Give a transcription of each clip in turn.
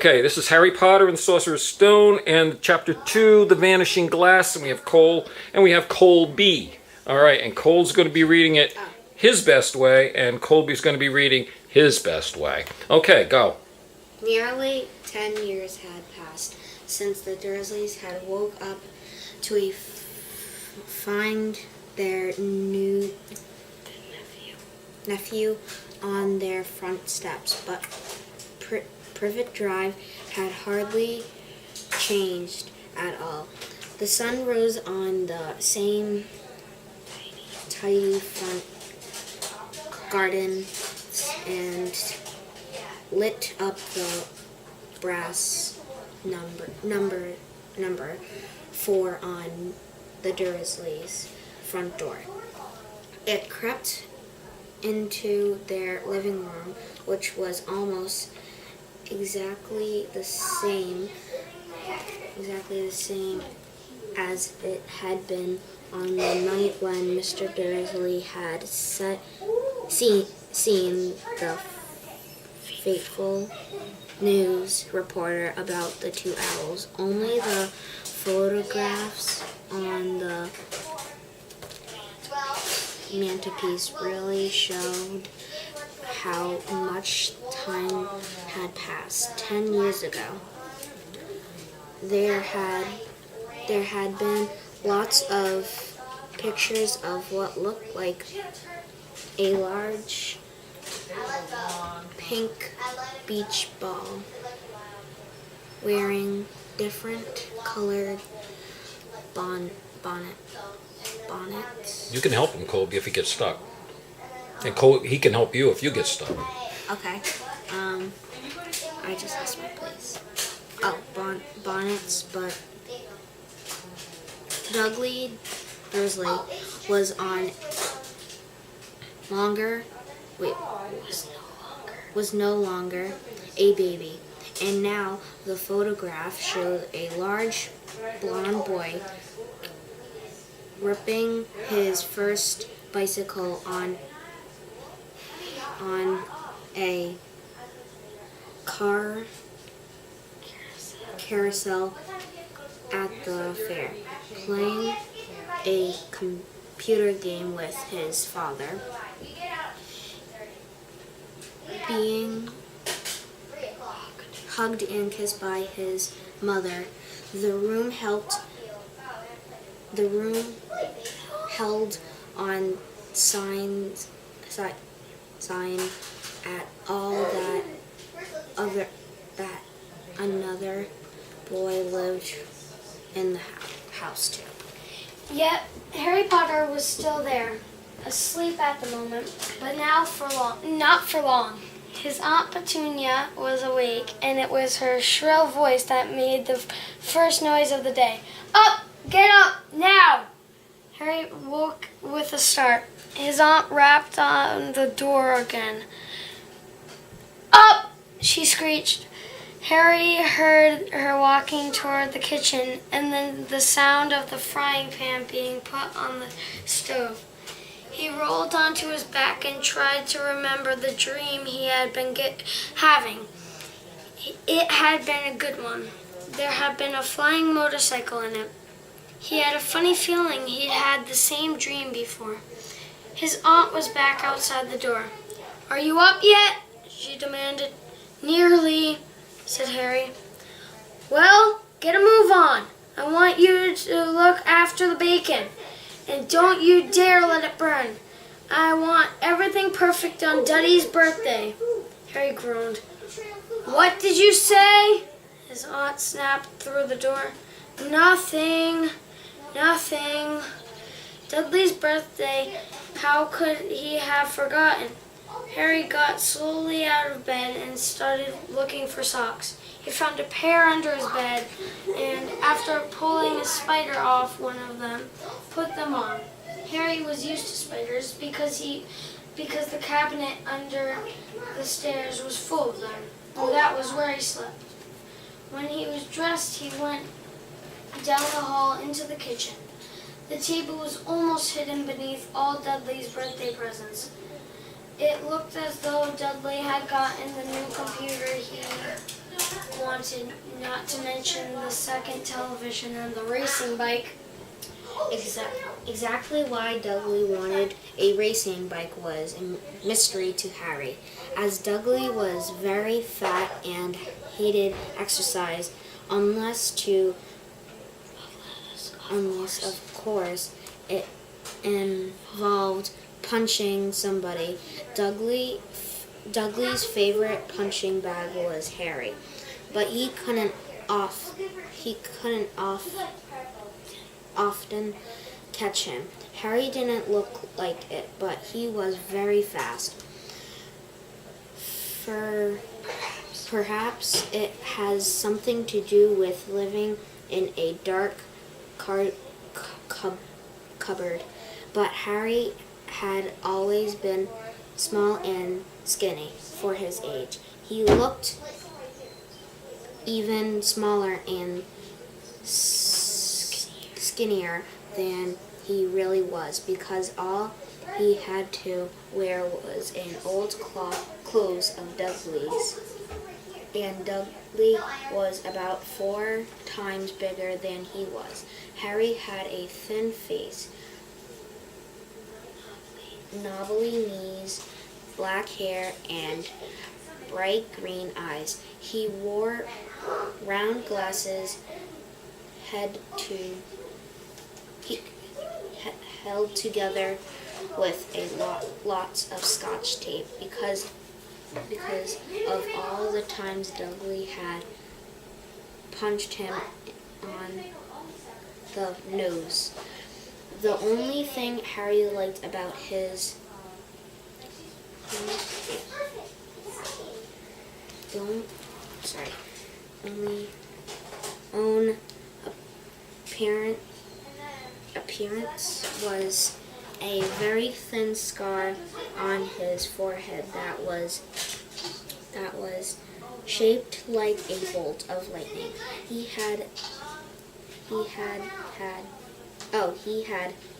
Okay, this is Harry Potter and the Sorcerer's Stone, and Chapter 2, The Vanishing Glass, and we have Cole, and we have Colby. All right, and Cole's going to be reading it his best way, and Colby's going to be reading his best way. Okay, go. Nearly 10 years had passed since the Dursleys had woke up to find their new nephew on their front steps, but Privet Drive had hardly changed at all. The sun rose on the same tidy front garden and lit up the brass number 4 on the Dursleys' front door. It crept into their living room, which was almost exactly the same as it had been on the night when Mr. Dursley had seen the fateful news reporter about the 2 owls. Only the photographs on the mantelpiece really showed how much time had passed. 10 years ago, there had been lots of pictures of what looked like a large pink beach ball wearing different colored bonnets. You can help him, Colby, if he gets stuck. And Cole, he can help you if you get stuck. Okay. I just lost my place. Oh, bonnets, but Dudley Dursley was no longer a baby, and now the photograph showed a large blonde boy ripping his first bicycle on a carousel at the fair, playing a computer game with his father, being hugged and kissed by his mother. The room held on sign at all that another boy lived in the house too. Yet Harry Potter was still there, asleep at the moment, but not for long. His Aunt Petunia was awake, and it was her shrill voice that made the first noise of the day. Up! Get up! Now! Harry woke with a start. His aunt rapped on the door again. Up! She screeched. Harry heard her walking toward the kitchen, and then the sound of the frying pan being put on the stove. He rolled onto his back and tried to remember the dream he had been having. It had been a good one. There had been a flying motorcycle in it. He had a funny feeling he'd had the same dream before. His aunt was back outside the door. Are you up yet? She demanded. Nearly, said Harry. Well, get a move on. I want you to look after the bacon. And don't you dare let it burn. I want everything perfect on Dudley's birthday. Harry groaned. What did you say? His aunt snapped through the door. Nothing. Dudley's birthday. How could he have forgotten? Harry got slowly out of bed and started looking for socks. He found a pair under his bed, and after pulling a spider off one of them, put them on. Harry was used to spiders because the cabinet under the stairs was full of them. And that was where he slept. When he was dressed, he went down the hall into the kitchen. The table was almost hidden beneath all Dudley's birthday presents. It looked as though Dudley had gotten the new computer he wanted wanted, not to mention the second television and the racing bike. Exactly why Dudley wanted a racing bike was a mystery to Harry. As Dudley was very fat and hated exercise, unless of course it involved punching somebody. Dudley's favorite punching bag was Harry, but he couldn't often catch him. Harry didn't look like it, but he was very fast. Perhaps it has something to do with living in a dark cupboard. But Harry had always been small and skinny for his age. He looked even smaller and skinnier than he really was, because all he had to wear was an old clothes of Dudley's, and Dudley was about 4 times bigger than he was. Harry had a thin face, knobbly knees, black hair, and bright green eyes. He wore round glasses held together with lots of Scotch tape because of all the times Dudley had punched him on the nose. The only thing Harry liked about his own appearance was a very thin scar on his forehead that was shaped like a bolt of lightning. He had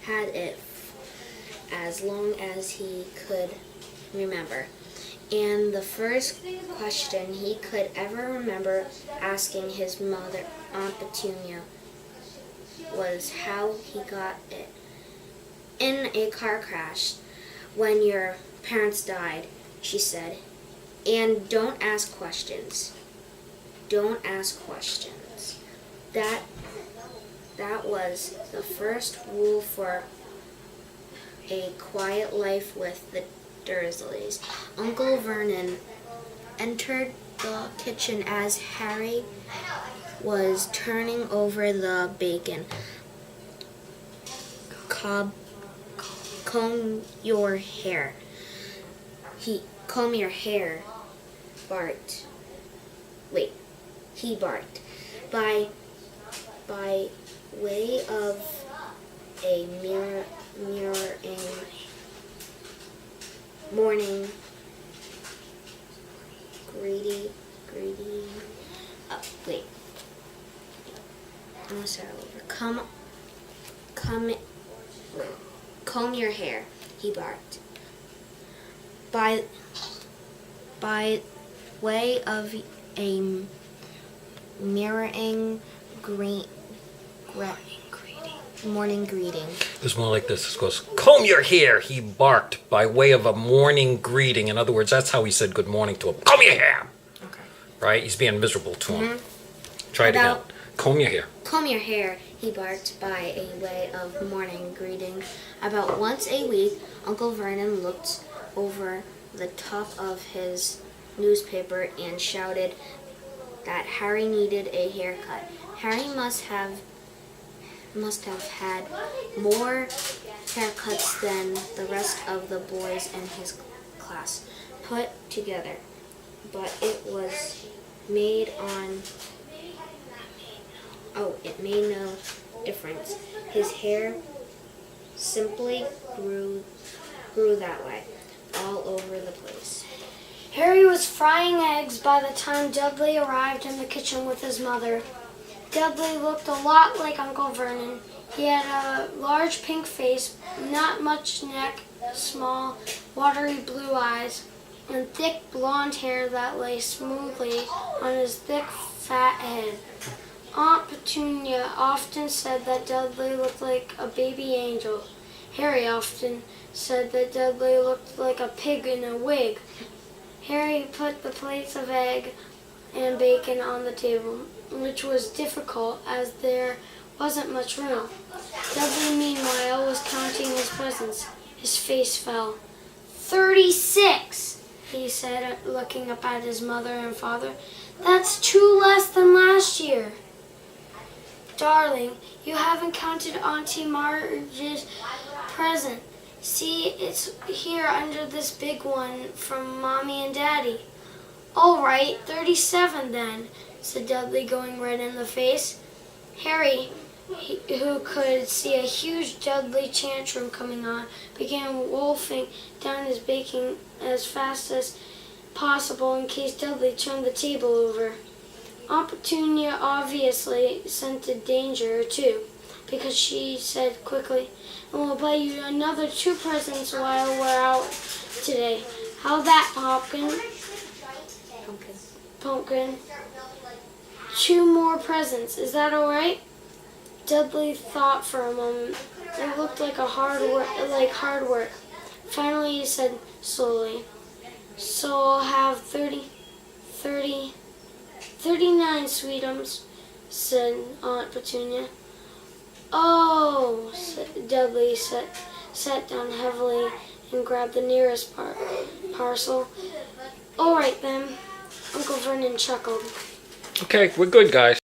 had it as long as he could remember. And the first question he could ever remember asking his mother, Aunt Petunia, was how he got it. In a car crash when your parents died, she said. And don't ask questions. Don't ask questions. That was the first rule for a quiet life with the Dursleys. Uncle Vernon entered the kitchen as Harry was turning over the bacon. Comb your hair. Comb your hair, Bart. Wait, he barked. By way of a morning greedy. Wait. I'm gonna start over. Comb your hair, he barked. By way of a morning greeting. It's more like this. It goes, comb your hair, he barked, by way of a morning greeting. In other words, that's how he said good morning to him. Comb your hair! Okay. Right? He's being miserable to him. Try it again. Comb your hair. Comb your hair, he barked, by a way of morning greeting. About once a week, Uncle Vernon looked over the top of his newspaper and shouted that Harry needed a haircut. Harry must have had more haircuts than the rest of the boys in his class put together, but it made no difference. His hair simply grew that way, all over the place. Harry was frying eggs by the time Dudley arrived in the kitchen with his mother. Dudley looked a lot like Uncle Vernon. He had a large pink face, not much neck, small, watery blue eyes, and thick blonde hair that lay smoothly on his thick, fat head. Aunt Petunia often said that Dudley looked like a baby angel. Harry often said that Dudley looked like a pig in a wig. Harry put the plates of egg and bacon on the table, which was difficult as there wasn't much room. Dudley, meanwhile, was counting his presents. His face fell. 36, he said, looking up at his mother and father. That's 2 less than last year. Darling, you haven't counted Auntie Marge's present. See, it's here under this big one from Mommy and Daddy. All right, 37 then, said Dudley, going red in the face. Harry, who could see a huge Dudley tantrum coming on, began wolfing down his baking as fast as possible in case Dudley turned the table over. Aunt Petunia obviously scented danger too, because she said quickly, "And we'll buy you another 2 presents while we're out today. How that, Pumpkin? Pumpkin. 2 more presents. Is that all right?" Dudley thought for a moment. It looked like hard work. Finally, he said slowly, "So I'll have 39, sweetums," said Aunt Petunia. "Oh," Dudley sat down heavily and grabbed the nearest parcel. "All right then," Uncle Vernon chuckled. Okay, we're good, guys.